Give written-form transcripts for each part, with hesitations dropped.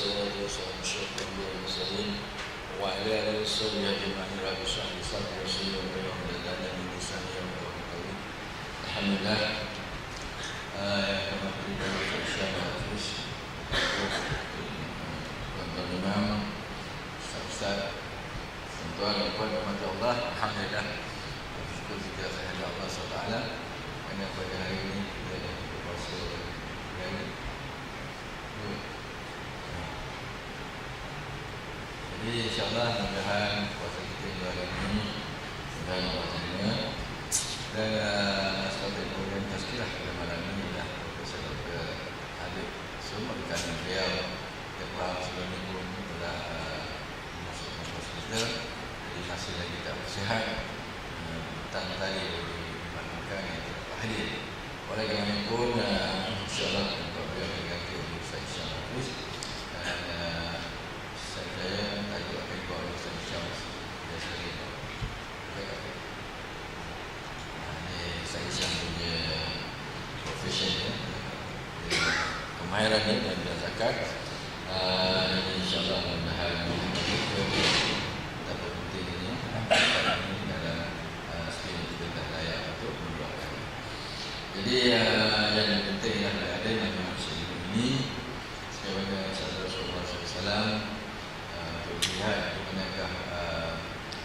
والصلاة والسلام على أشرف الأنبياء والمرسلين وعلى آله وصحبه أجمعين رب اشرح لي صدري ويسر لي أمري واحلل عقدة من لساني يفقهوا قولي. الحمد لله. Kama tulivyoeleza inshallah tuan imam Ustaz tuan kepada Allah, alhamdulillah bersyukur kita kepada Allah SWT kerana pada hari ini kita berpuasa hari. Jadi insyaAllah mudah-mudahan puasa kita dua hari ini mudah Allah terima. Dan sebagai program tazkirah pada malam ini adalah Profesor Dr. Habib semua di kalangan beliau telah sebelum minggu ini telah masuk ke hospital. Jadi masih lagi tak bersihat, petang tadi dimaklumkan yang tidak hadir. Oleh kerana itu pun insyaAllah untuk beliau diganti oleh Ustaz Isyam Hafiz. Dan saya tajuk akan buat oleh Ustaz Isyam dia sekali. Saya Isyam punya profession ya, kemahirannya dan zakat. InsyaAllah mudah-mudahan kita dapat pentingnya dalam sekiranya kita dah layak untuk mendoakan. Jadi yang penting adalah ada yang manusia ini sebagaimana sabda Rasulullah SAW untuk melihat bagaimanakah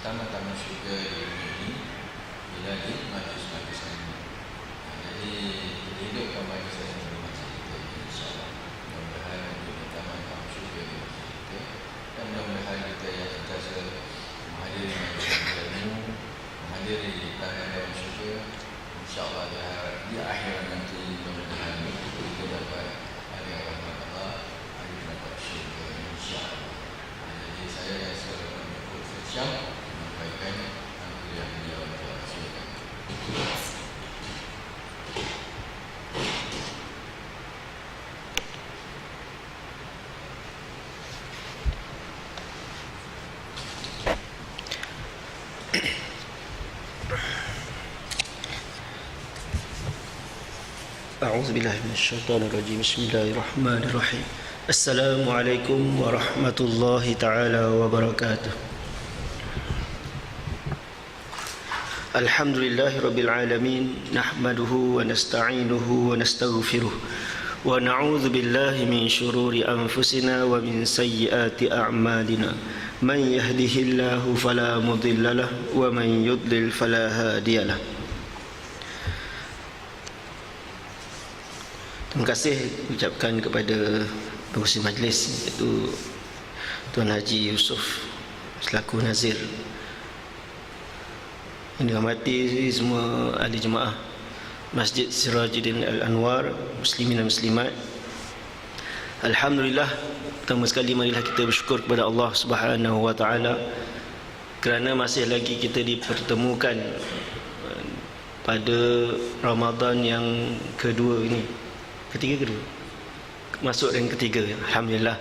taman-taman syurga di dunia ini bila di majlis-majlis ini. Jadi kita hidupkan majlis ini dalam majlis kita insyaAllah. Mudah-mudahan kita taman-taman syurga di majlis kita. Dan mudah-mudahan kita yang sentiasa menghadiri majlis ilmu, menghadiri taman-taman syurga, insyaAllah di akhirat nanti mudah-mudahan kita dapat ada rahmat Allah, ada dapat syurga insyaAllah. Jadi saya yang selalu menyebut Syam menyampaikan kuliah beliau. أعوذ بالله من الشيطان الرجيم بسم الله الرحمن الرحيم السلام عليكم ورحمة الله تعالى وبركاته الحمد لله رب العالمين نحمده ونستعينه ونستغفره ونعوذ بالله من شرور أنفسنا ومن سيئات أعمالنا من يهده الله فلا مضل له ومن يضلل فلا هادي له. Terima kasih ucapkan kepada pengurusi majlis iaitu Tuan Haji Yusof selaku Nazir. Yang dihormati semua ahli jemaah Masjid Sirajuddin Al-Anwar, muslimin dan muslimat. Alhamdulillah, pertama sekali marilah kita bersyukur kepada Allah Subhanahu wa taala kerana masih lagi kita dipertemukan pada Ramadan yang kedua ini. Kedua masuk yang ketiga. Alhamdulillah.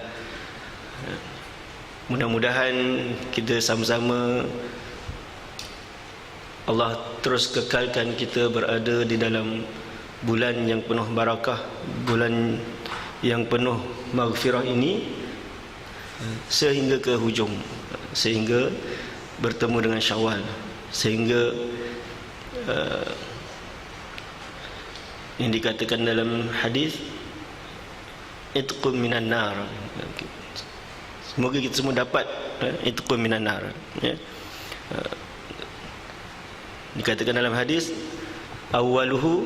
Mudah-mudahan kita sama-sama Allah terus kekalkan kita berada di dalam bulan yang penuh barakah, bulan yang penuh maghfirah ini sehingga ke hujung, sehingga bertemu dengan Syawal, sehingga yang dikatakan dalam hadis itqum minan nar. Semoga kita semua dapat itqum minan nar ya. Dikatakan dalam hadis awwaluhu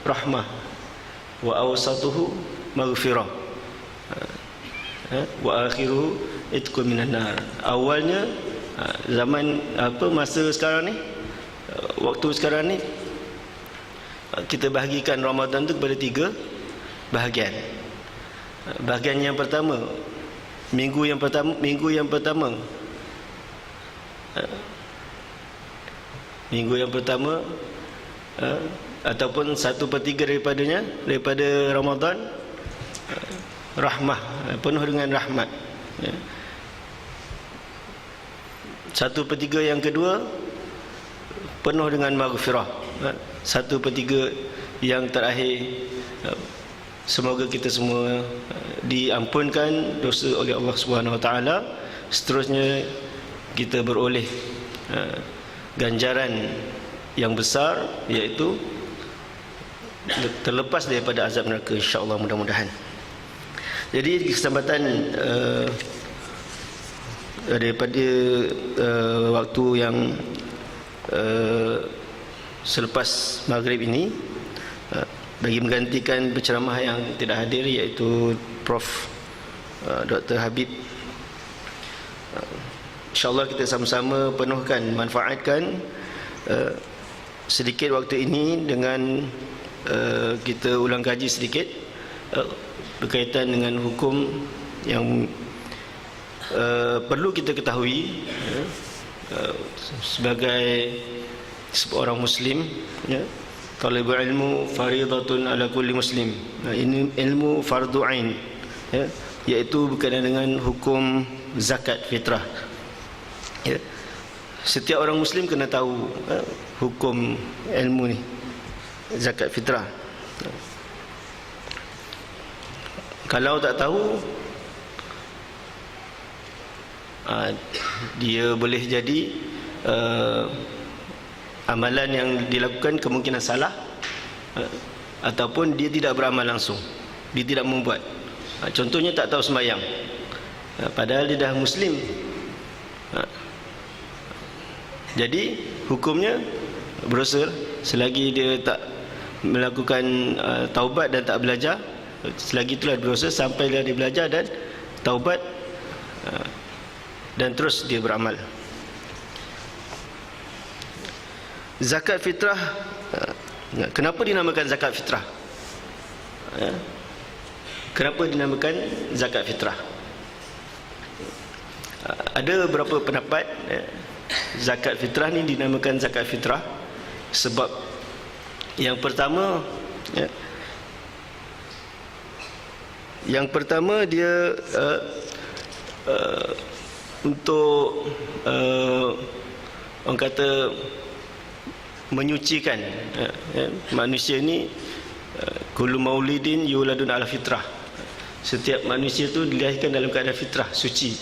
rahmah wa awsatuhu maghfirah wa akhiruhu itqum minan nar. Awalnya zaman masa sekarang ni, waktu sekarang ni kita bahagikan Ramadan tu kepada 3 bahagian. Bahagian yang pertama, minggu yang pertama ataupun 1/3 daripada Ramadan rahmah, penuh dengan rahmat ya. 1/3 yang kedua penuh dengan maghfirah. 1/3 yang terakhir semoga kita semua diampunkan dosa oleh Allah Subhanahu Wa Taala. Seterusnya kita beroleh ganjaran yang besar, iaitu terlepas daripada azab neraka, insya-Allah, mudah-mudahan. Jadi di kesempatan daripada waktu yang selepas maghrib ini, bagi menggantikan penceramah yang tidak hadir, iaitu Prof Dr. Habib, insya-Allah kita sama-sama penuhkan, manfaatkan sedikit waktu ini dengan kita ulang kaji sedikit berkaitan dengan hukum yang perlu kita ketahui sebagai seorang muslim, ya. Talibul ilmu faridatun ala kulli muslim. Ini ilmu fardu ain, ya, iaitu berkaitan dengan hukum zakat fitrah, ya. Setiap orang muslim kena tahu hukum ilmu ni, zakat fitrah. Kalau tak tahu, dia boleh jadi amalan yang dilakukan kemungkinan salah, ataupun dia tidak beramal langsung, dia tidak membuat. Contohnya tak tahu sembahyang, padahal dia dah muslim. Jadi hukumnya berdosa selagi dia tak melakukan taubat dan tak belajar. Selagi itulah berdosa sampai dia belajar dan taubat, dan terus dia beramal. Zakat fitrah, kenapa dinamakan zakat fitrah? Kenapa dinamakan zakat fitrah? Ada beberapa pendapat. Zakat fitrah ni dinamakan zakat fitrah sebab yang pertama, dia untuk orang kata menyucikan manusia ni. Kullu maulidin yuladun ala fitrah, setiap manusia tu dilahirkan dalam keadaan fitrah, suci.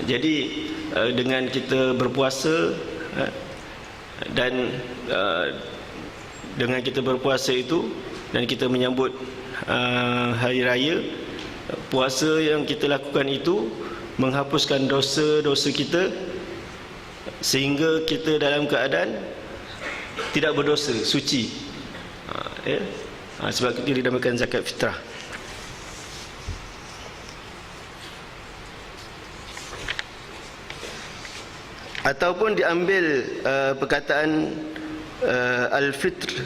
Jadi dengan kita berpuasa, dan dengan kita berpuasa itu dan kita menyambut hari raya, puasa yang kita lakukan itu menghapuskan dosa-dosa kita, sehingga kita dalam keadaan tidak berdosa, suci. Sebab itu dinamakan zakat fitrah. Ataupun diambil perkataan al-fitr,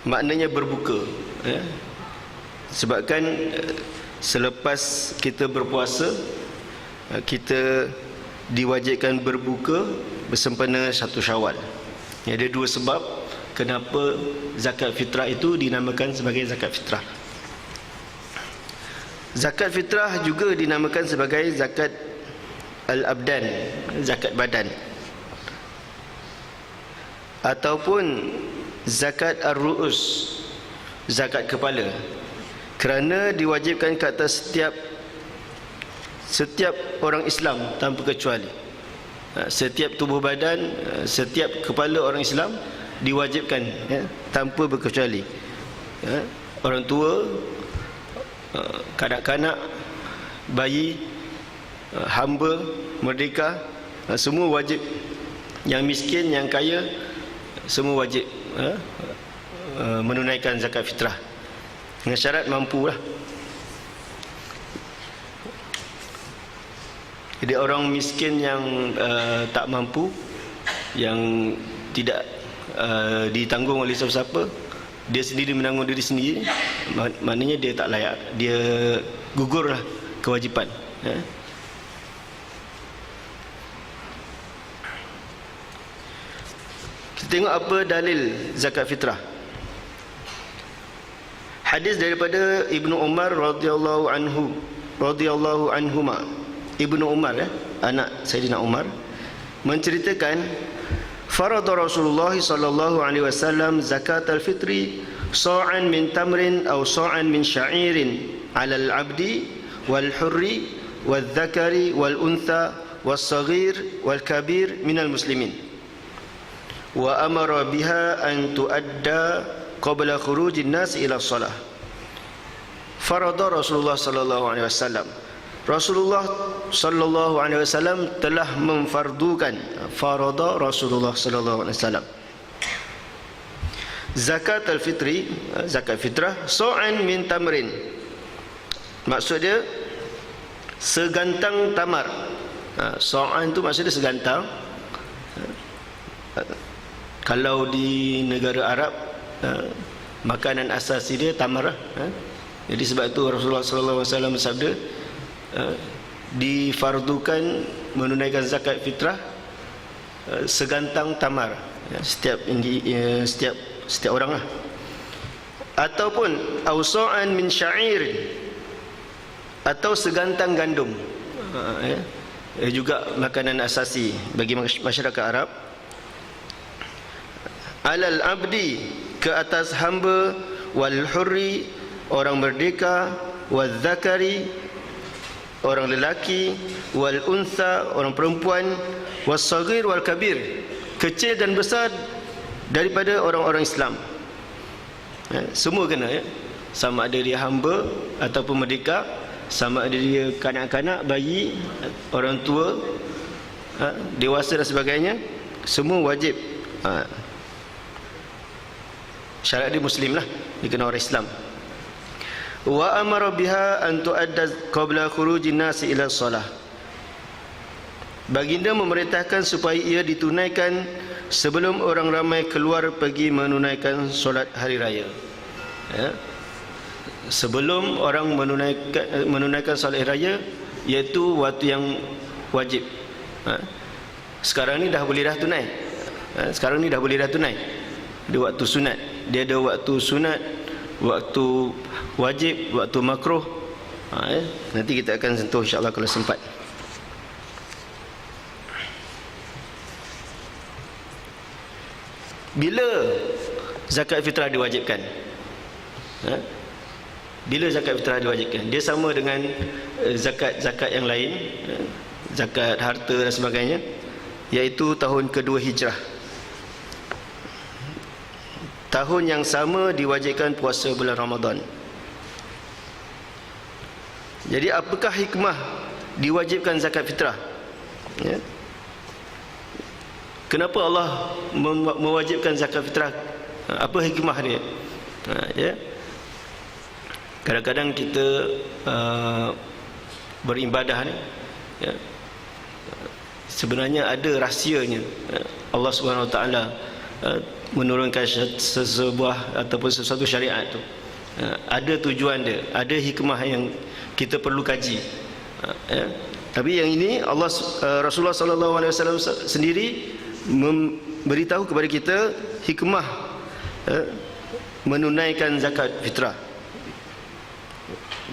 maknanya berbuka, ya. Sebabkan selepas kita berpuasa, kita diwajibkan berbuka bersempena 1 Syawal. Ada 2 sebab kenapa zakat fitrah itu dinamakan sebagai zakat fitrah. Zakat fitrah juga dinamakan sebagai zakat al-abdan, zakat badan, ataupun zakat ar-ru'us, zakat kepala, kerana diwajibkan ke atas setiap orang Islam tanpa kecuali. Setiap tubuh badan, setiap kepala orang Islam diwajibkan, ya, tanpa berkecuali. Orang tua, kanak-kanak, bayi, hamba, merdeka, semua wajib. Yang miskin, yang kaya, semua wajib menunaikan zakat fitrah, dengan syarat mampu lah. Jadi orang miskin yang tak mampu, yang tidak ditanggung oleh siapa-siapa, dia sendiri menanggung diri sendiri, maknanya dia tak layak, dia gugurlah kewajipan, ya. Kita tengok apa dalil zakat fitrah. Hadis daripada Ibnu Umar radhiyallahu anhuma. Ibnu Umar, anak Sayyidina Umar, menceritakan farada Rasulullah sallallahu alaihi wasallam zakat al-fitri sa'an min tamrin aw sa'an min sya'irin 'alal 'abdi wal hurri wal dzakari wal untha was saghir wal kabir minal muslimin wa amara biha an tuadda qabla khurujin nas ila shalah. Farada Rasulullah sallallahu alaihi wasallam. Rasulullah sallallahu alaihi wasallam telah memfardukan, farada Rasulullah sallallahu alaihi wasallam, zakat al-fitri, zakat fitrah, so'an min tamrin. Maksudnya segantang tamar. So'an tu maksudnya segantang. Kalau di negara Arab, makanan asasi dia tamar. Jadi sebab itu Rasulullah sallallahu alaihi wasallam bersabda, difardukan menunaikan zakat fitrah segantang tamar, setiap orang lah. Ataupun awsa'an min sya'ir, atau segantang gandum, juga makanan asasi bagi masyarakat Arab. Alal abdi, ke atas hamba, wal hurri, orang merdeka, wal zakari, orang lelaki, wal untha, orang perempuan, was saghir wal kabir, kecil dan besar daripada orang-orang Islam. Semua kena, sama ada dia hamba ataupun merdeka, sama ada dia kanak-kanak, bayi, orang tua, dewasa dan sebagainya, semua wajib. Syarat dia muslim lah, dia kena orang Islam. Wa amara biha an tu'adda qabla khurujin nasi ila shalah. Baginda memerintahkan supaya ia ditunaikan sebelum orang ramai keluar pergi menunaikan solat hari raya. Sebelum orang menunaikan solat hari raya, iaitu waktu yang wajib. Sekarang ni dah boleh dah tunai. Sekarang ni dah boleh dah tunai. Dia waktu sunat. Dia ada waktu sunat, waktu wajib, waktu makruh. Nanti kita akan sentuh insya-Allah kalau sempat. Bila zakat fitrah diwajibkan? Bila zakat fitrah diwajibkan? Dia sama dengan zakat yang lain, zakat harta dan sebagainya, iaitu tahun kedua hijrah. Tahun yang sama diwajibkan puasa bulan Ramadan. Jadi apakah hikmah diwajibkan zakat fitrah? Kenapa Allah mewajibkan zakat fitrah? Apa hikmah dia? Kadang-kadang kita beribadah ni, sebenarnya ada rahsianya. Allah Subhanahu Wa Taala menurunkan sebuah ataupun sesuatu syariat tu, ada tujuan dia, ada hikmah yang kita perlu kaji. Tapi yang ini Allah, Rasulullah sallallahu alaihi wasallam sendiri memberitahu kepada kita hikmah menunaikan zakat fitrah.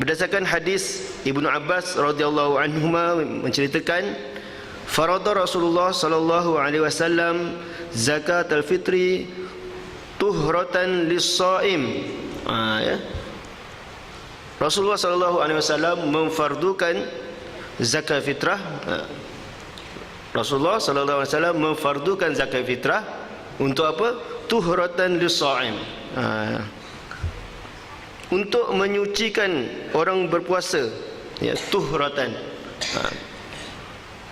Berdasarkan hadis Ibnu Abbas radhiyallahu anhuma menceritakan, farada Rasulullah sallallahu alaihi wasallam zakat al-fitri tuhratan lis-shaim. Rasulullah sallallahu alaihi wasallam memfardukan zakat fitrah. Rasulullah sallallahu alaihi wasallam memfardukan zakat fitrah untuk apa? Tuhratan lis-shaim. Untuk menyucikan orang berpuasa, tuhratan.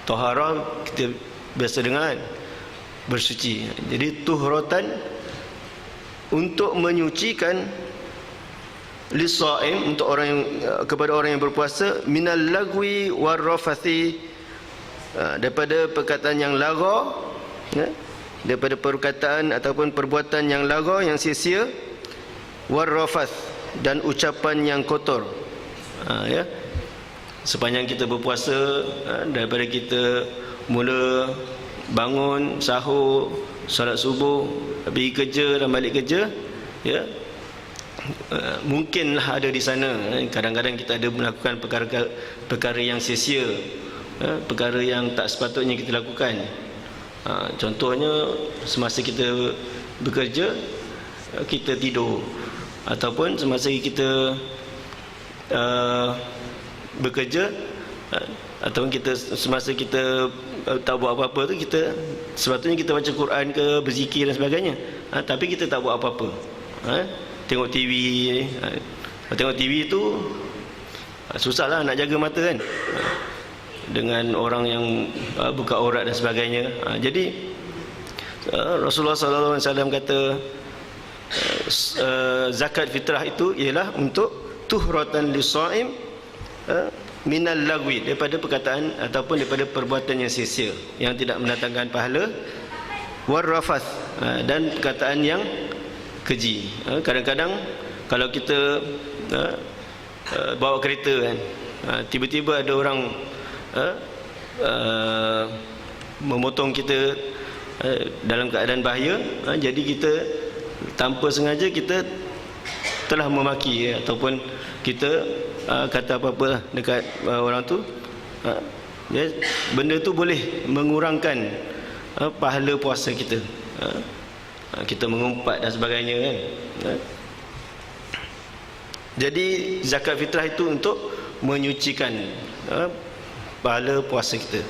Taharah kita biasa dengar, bersuci. Jadi tuhratan, untuk menyucikan, lis-shaim, untuk orang yang, kepada orang yang berpuasa, minal lagwi war rafathi, daripada perkataan yang lagha, daripada perkataan ataupun perbuatan yang lagha, yang sia-sia, war rafath, dan ucapan yang kotor. Sepanjang kita berpuasa, daripada kita mula bangun, sahur, solat subuh, pergi kerja dan balik kerja, mungkinlah ada di sana. Kadang-kadang kita ada melakukan perkara yang sia-sia, perkara yang tak sepatutnya kita lakukan. Contohnya semasa kita bekerja, kita tidur, ataupun semasa kita bekerja, ataupun kita semasa kita tak buat apa-apa tu, kita sepatutnya kita baca Quran ke, berzikir dan sebagainya, tapi kita tak buat apa-apa. Tengok TV, tengok TV tu susahlah nak jaga mata kan, dengan orang yang buka aurat dan sebagainya. Jadi Rasulullah SAW kata zakat fitrah itu ialah untuk tuhratan lis-shaim minal lagwi, daripada perkataan ataupun daripada perbuatan yang sia-sia yang tidak mendatangkan pahala, warrafath, dan perkataan yang keji. Kadang-kadang kalau kita bawa kereta kan, tiba-tiba ada orang memotong kita dalam keadaan bahaya, jadi kita tanpa sengaja kita telah memaki, ataupun kita kata apa-apa lah dekat orang tu, benda tu boleh mengurangkan pahala puasa kita. Kita mengumpat dan sebagainya kan. Jadi zakat fitrah itu untuk menyucikan pahala puasa kita,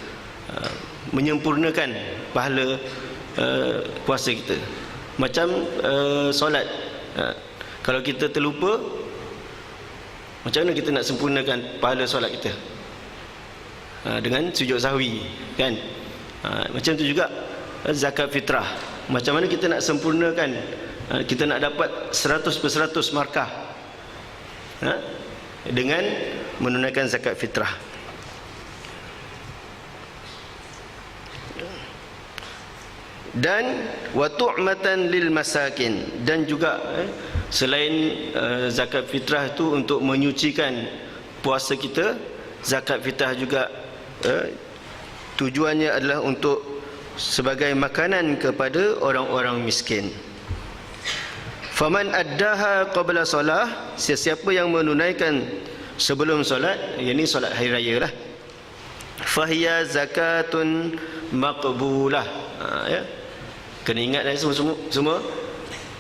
menyempurnakan pahala puasa kita. Macam solat, kalau kita terlupa, macam mana kita nak sempurnakan pahala solat kita? Dengan sujud sahwi kan. Macam tu juga zakat fitrah. Macam mana kita nak sempurnakan, kita nak dapat 100% markah dengan menunaikan zakat fitrah. Dan wa tu'matan lil masakin, dan juga selain zakat fitrah itu untuk menyucikan puasa kita, zakat fitrah juga tujuannya adalah untuk sebagai makanan kepada orang-orang miskin. Faman addaha qabla solah, sesiapa yang menunaikan sebelum solat, yakni solat hari raya lah, fahiya zakatun maqbulah. Ya, kena ingat semua,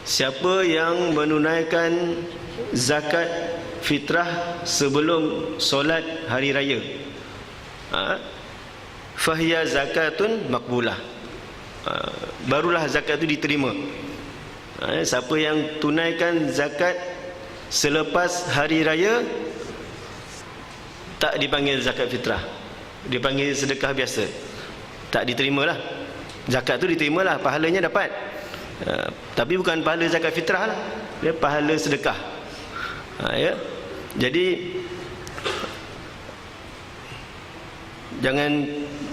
siapa yang menunaikan zakat fitrah sebelum solat hari raya, fahiya zakatun maqbulah, barulah zakat itu diterima. Siapa yang tunaikan zakat selepas hari raya tak dipanggil zakat fitrah, dipanggil sedekah biasa, tak diterimalah. Zakat tu diterimalah, pahalanya dapat, tapi bukan pahala zakat fitrah lah, dia pahala sedekah. Ya, jadi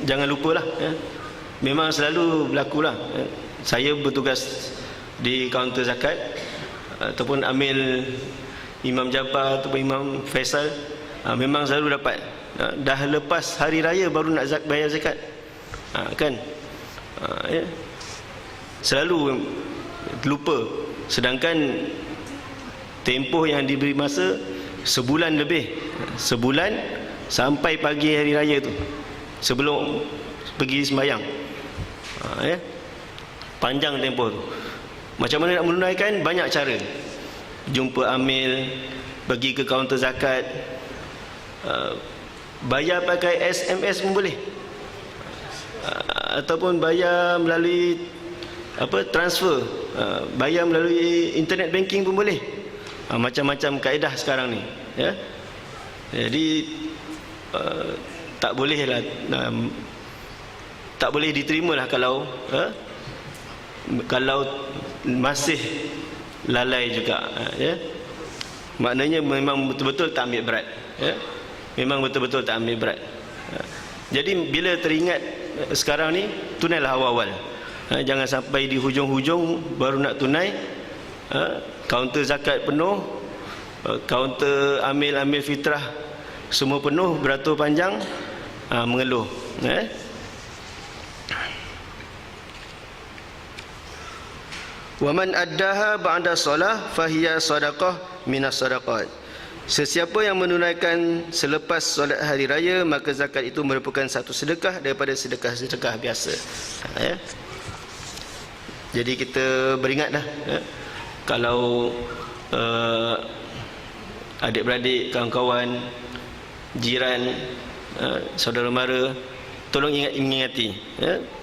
jangan lupalah, ya. Memang selalu berlakulah, ya. Saya bertugas di kaunter zakat, ataupun amil Imam Jafar ataupun Imam Faisal, memang selalu dapat, dah lepas hari raya baru nak bayar zakat, kan. Ya, selalu lupa, sedangkan tempoh yang diberi masa sebulan lebih, sebulan sampai pagi hari raya tu, sebelum pergi sembahyang. Ya, panjang tempoh tu. Macam mana nak menunaikan? Banyak cara. Jumpa amil, pergi ke kaunter zakat, bayar pakai SMS pun boleh, ataupun bayar melalui transfer, bayar melalui internet banking pun boleh. Macam-macam kaedah sekarang ni, ya. Jadi tak bolehlah, tak boleh diterimalah kalau masih lalai juga, ya. Maknanya memang betul-betul tak ambil berat, ya. Memang betul-betul tak ambil berat. Jadi bila teringat sekarang ni, tunailah awal-awal. Jangan sampai di hujung-hujung baru nak tunai, kaunter zakat penuh, kaunter amil fitrah semua penuh, beratur panjang, mengeluh, Waman addaha ba'da solah fahiya sadaqah minas sadaqat. Sesiapa yang menunaikan selepas solat hari raya, maka zakat itu merupakan satu sedekah daripada sedekah-sedekah biasa. Ya. Jadi kita beringatlah, ya. Kalau adik-beradik, kawan-kawan, jiran, saudara mara, tolong ingati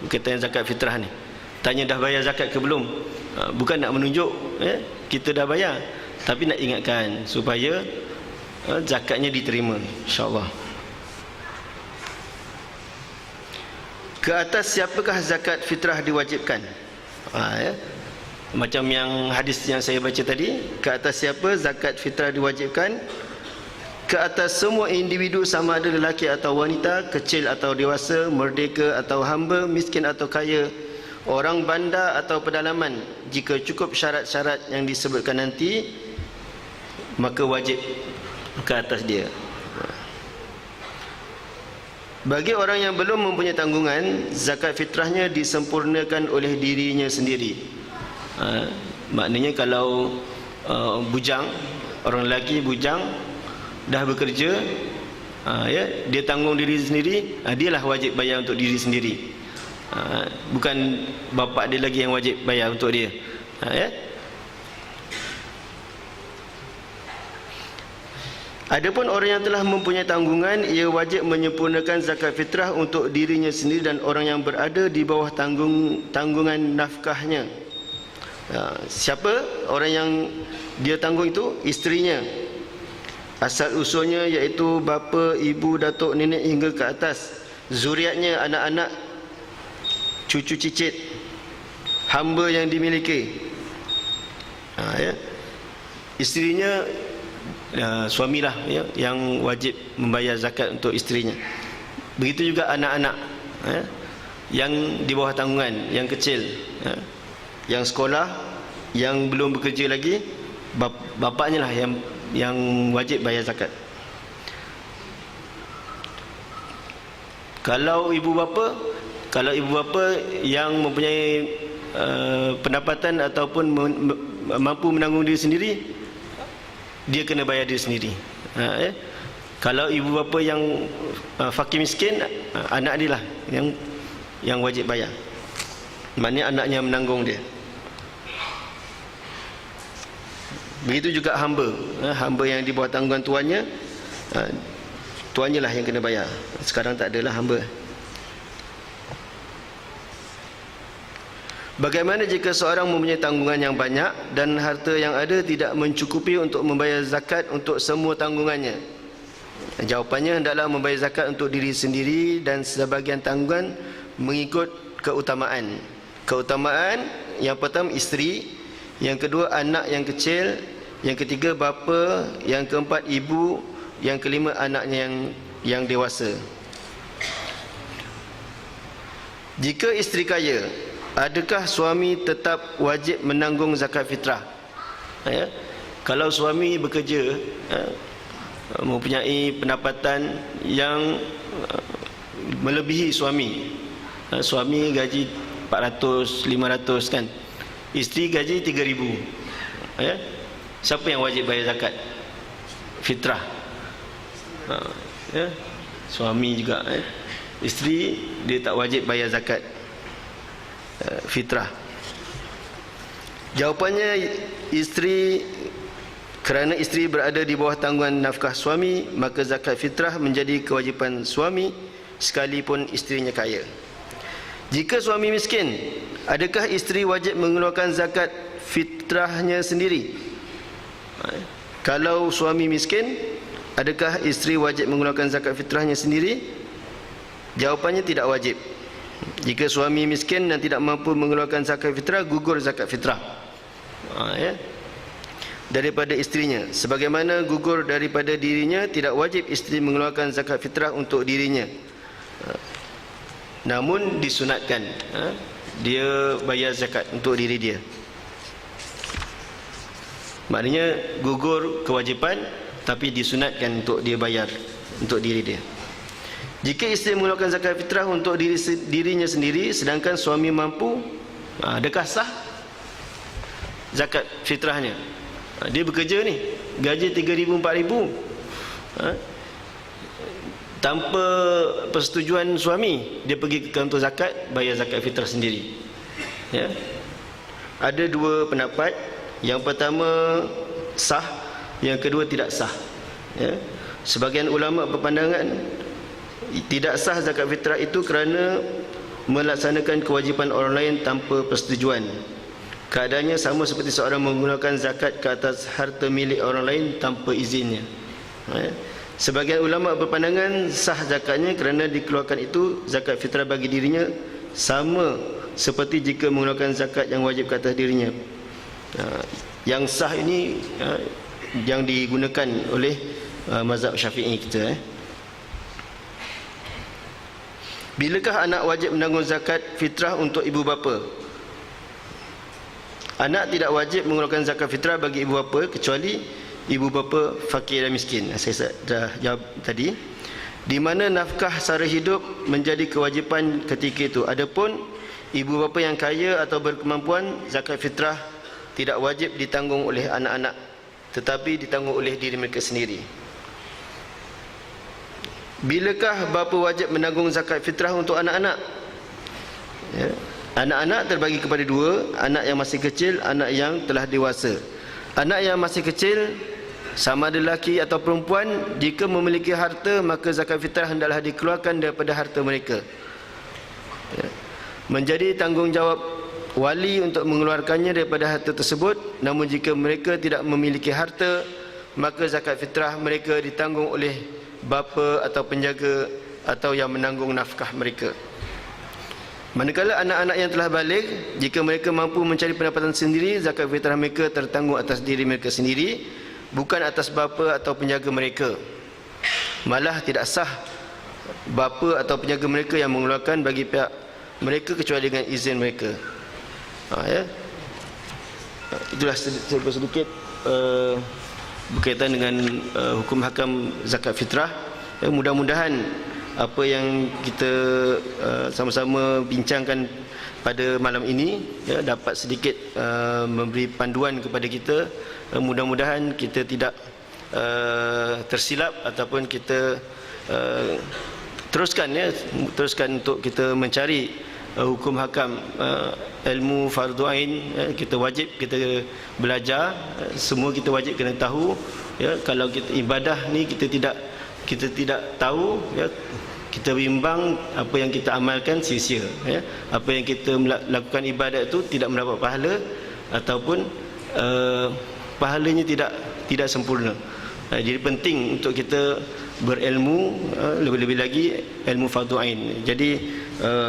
berkaitan zakat fitrah ni. Tanya dah bayar zakat ke belum? Bukan nak menunjuk kita dah bayar, tapi nak ingatkan supaya zakatnya diterima, insya-Allah. Ke atas siapakah zakat fitrah diwajibkan? Macam yang hadis yang saya baca tadi, ke atas siapa zakat fitrah diwajibkan? Ke atas semua individu sama ada lelaki atau wanita, kecil atau dewasa, merdeka atau hamba, miskin atau kaya, orang bandar atau pedalaman. Jika cukup syarat-syarat yang disebutkan nanti, maka wajib ke atas dia. Bagi orang yang belum mempunyai tanggungan, zakat fitrahnya disempurnakan oleh dirinya sendiri. Maknanya kalau bujang, orang lelaki bujang dah bekerja, dia tanggung diri sendiri, dialah wajib bayar untuk diri sendiri. Bukan bapa dia lagi yang wajib bayar untuk dia. Adapun orang yang telah mempunyai tanggungan, ia wajib menyempurnakan zakat fitrah untuk dirinya sendiri dan orang yang berada di bawah tanggungan nafkahnya. Siapa orang yang dia tanggung itu? Isterinya. Asal usulnya iaitu bapa, ibu, datuk, nenek hingga ke atas. Zuriatnya, anak-anak, cucu cicit, hamba yang dimiliki. Isterinya, suamilah yang wajib membayar zakat untuk isterinya. Begitu juga anak-anak yang di bawah tanggungan, yang kecil, yang sekolah, yang belum bekerja lagi, bapaknya lah yang wajib bayar zakat. Kalau ibu bapa yang mempunyai pendapatan ataupun mampu menanggung diri sendiri, dia kena bayar diri sendiri. Kalau ibu bapa yang fakir miskin, anak dia lah yang wajib bayar. Maknanya anaknya menanggung dia. Begitu juga hamba, hamba yang di bawah tanggungan tuannya, tuannya lah yang kena bayar. Sekarang tak adalah hamba. Bagaimana jika seorang mempunyai tanggungan yang banyak dan harta yang ada tidak mencukupi untuk membayar zakat untuk semua tanggungannya? Jawapannya, hendaklah membayar zakat untuk diri sendiri dan sebahagian tanggungan mengikut keutamaan. Keutamaan yang pertama isteri, yang kedua anak yang kecil, yang ketiga bapa, yang keempat ibu, yang kelima anaknya yang dewasa. Jika isteri kaya, adakah suami tetap wajib menanggung zakat fitrah? Kalau suami bekerja, mempunyai pendapatan yang melebihi suami, suami gaji 400, 500 kan, isteri gaji 3,000, siapa yang wajib bayar zakat fitrah? Suami juga. Isteri dia tak wajib bayar zakat fitrah. Jawapannya, isteri, kerana isteri berada di bawah tanggungan nafkah suami, maka zakat fitrah menjadi kewajipan suami sekalipun isterinya kaya. Jika suami miskin, adakah isteri wajib mengeluarkan zakat fitrahnya sendiri? Kalau suami miskin, adakah isteri wajib mengeluarkan zakat fitrahnya sendiri? Jawapannya, tidak wajib. Jika suami miskin dan tidak mampu mengeluarkan zakat fitrah, gugur zakat fitrah daripada isterinya. Sebagaimana gugur daripada dirinya, tidak wajib isteri mengeluarkan zakat fitrah untuk dirinya, namun disunatkan dia bayar zakat untuk diri dia. Maknanya gugur kewajipan, tapi disunatkan untuk dia bayar untuk diri dia. Jika isteri mengeluarkan zakat fitrah untuk dirinya sendiri, sedangkan suami mampu, adakah sah zakat fitrahnya? Dia bekerja ni, gaji 3,000, 4,000, tanpa persetujuan suami, dia pergi ke kantor zakat, bayar zakat fitrah sendiri. Ada dua pendapat. Yang pertama sah, yang kedua tidak sah. ya. Sebagian ulama berpandangan tidak sah zakat fitrah itu kerana melaksanakan kewajipan orang lain tanpa persetujuan. Keadaannya sama seperti seorang menggunakan zakat ke atas harta milik orang lain tanpa izinnya. Sebagian ulama berpandangan sah zakatnya kerana dikeluarkan itu zakat fitrah bagi dirinya sama seperti jika menggunakan zakat yang wajib ke atas dirinya. Yang sah ini yang digunakan oleh mazhab Syafi'i kita. Bilakah anak wajib menanggung zakat fitrah untuk ibu bapa? Anak tidak wajib mengeluarkan zakat fitrah bagi ibu bapa kecuali ibu bapa fakir dan miskin. Saya dah jawab tadi. Di mana nafkah sara hidup menjadi kewajipan ketika itu. Adapun ibu bapa yang kaya atau berkemampuan, zakat fitrah tidak wajib ditanggung oleh anak-anak, tetapi ditanggung oleh diri mereka sendiri. Bilakah bapa wajib menanggung zakat fitrah untuk anak-anak? Ya. Anak-anak terbagi kepada dua, anak yang masih kecil, anak yang telah dewasa. Anak yang masih kecil, sama ada lelaki atau perempuan, jika memiliki harta, maka zakat fitrah hendaklah dikeluarkan daripada harta mereka. Ya. Menjadi tanggungjawab wali untuk mengeluarkannya daripada harta tersebut. Namun jika mereka tidak memiliki harta, maka zakat fitrah mereka ditanggung oleh bapa atau penjaga atau yang menanggung nafkah mereka. Manakala anak-anak yang telah balik, jika mereka mampu mencari pendapatan sendiri, zakat fitrah mereka tertanggung atas diri mereka sendiri, bukan atas bapa atau penjaga mereka. Malah tidak sah bapa atau penjaga mereka yang mengeluarkan bagi pihak mereka kecuali dengan izin mereka. Ya. Itulah sedikit berkaitan dengan hukum hakam zakat fitrah. Ya, mudah-mudahan apa yang kita sama-sama bincangkan pada malam ini dapat sedikit memberi panduan kepada kita. Mudah-mudahan kita tidak tersilap ataupun kita teruskan untuk kita mencari hukum hakam ilmu fardu ain. Kita wajib kita belajar, semua kita wajib kena tahu. Kalau kita ibadah ni kita tidak tahu, kita bimbang, apa yang kita amalkan sia-sia. Apa yang kita lakukan ibadat itu tidak mendapat pahala ataupun pahalanya tidak sempurna. Jadi penting untuk kita berilmu, lebih-lebih lagi ilmu fardu ain. Jadi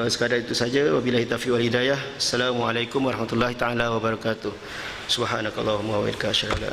sekadar itu saja. Wabillahi taufiq wal hidayah. Assalamualaikum warahmatullahi taala wabarakatuh. Subhanakallahumma wa bihamdika asyhadu an la